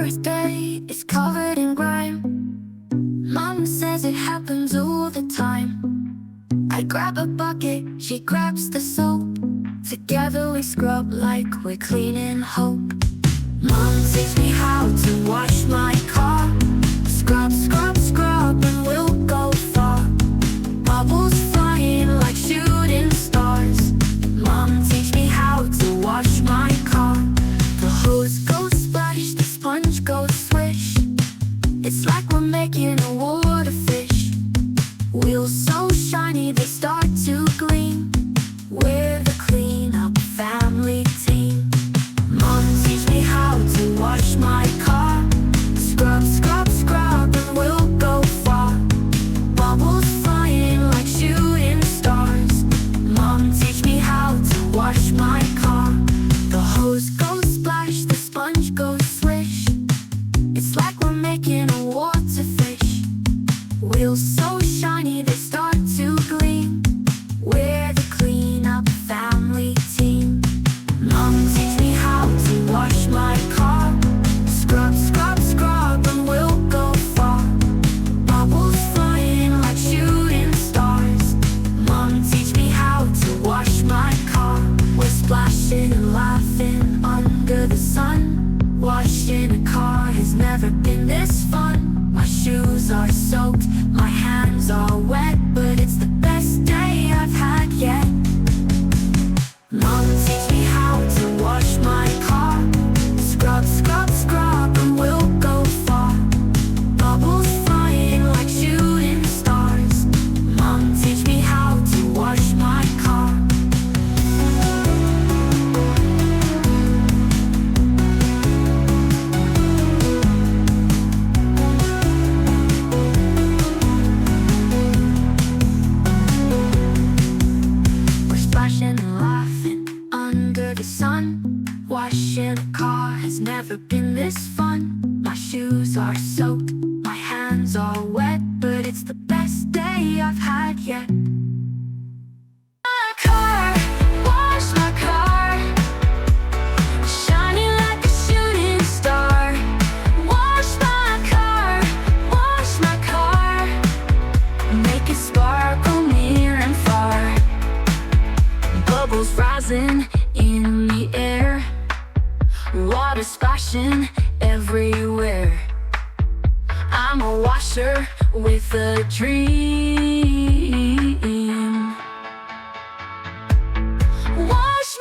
birthday is covered in grime. Mom says it happens all the time. I grab a bucket, she grabs the soap. Together we scrub like we're cleaning hope. Mom teach me how to wash my car. Scrub, scrub, scrub and we'll go far. Bubbles flying like shooting stars. Mom teach me how to wash my car. The hose goes splash, the sponge goes swish. It's like we're making a water fish. Wheels so shiny they start to gleam. We're the cleanup family team. Mom teach me how to wash my car. Scrub, scrub, scrub and we'll go far. Bubbles flying like shooting stars. Mom teach me how to wash my car. The hose goes splash, the sponge goes swish. It's like we're making a water fish. Wheels so shiny they start to gleam. We're the cleanup family team. Mom teach me how to wash my car. Scrub, scrub, scrub and we'll go far. Bubbles flying like shooting stars. Mom teach me how to wash my car. We're splashing and laughing under the sun. Washing a car has never been this fun. My shoes are soaked, my hands are wet, but it's the best day I've had yet. Mom teach me how to wash my car. Scrub, scrub, scrub and we'll go far. Bubbles flying like shooting stars. Mom teach me how to wash my car. We're splashing and laughing under the sun. Washing a car has never been this fun. My shoes are soaked, my hands are wet, but it's the best day I've had yet. My car, wash my car, shining like a shooting star. Wash my car, make it sparkle near and far. Bubbles rising in the air, water splashing everywhere. I'm a washer with a dream. Wash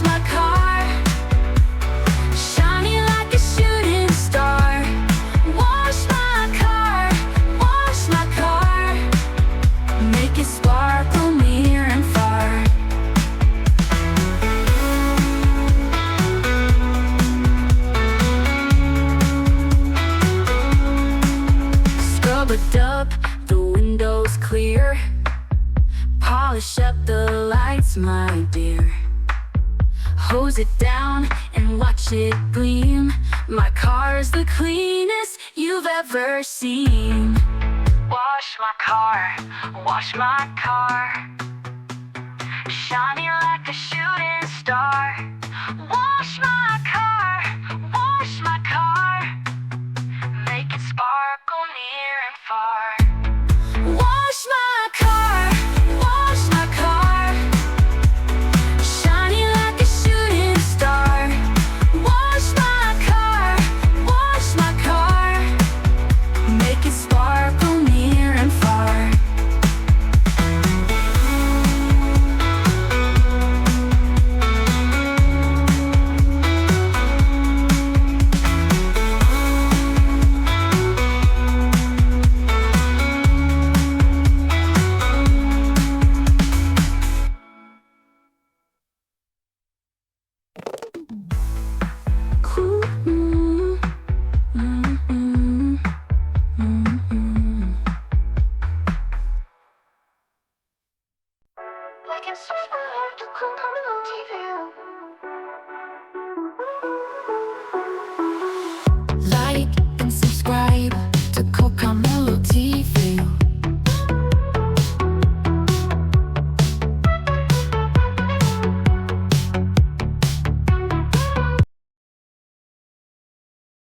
my car, shining like a shooting star. Wash my car, make it sparkle near and far. Scrub it up, the windows clear. Polish up the lights, my dear. Hose it down and watch it gleam. My car's the cleanest you've ever seen. Wash my car, shining like a shooting star. Wash my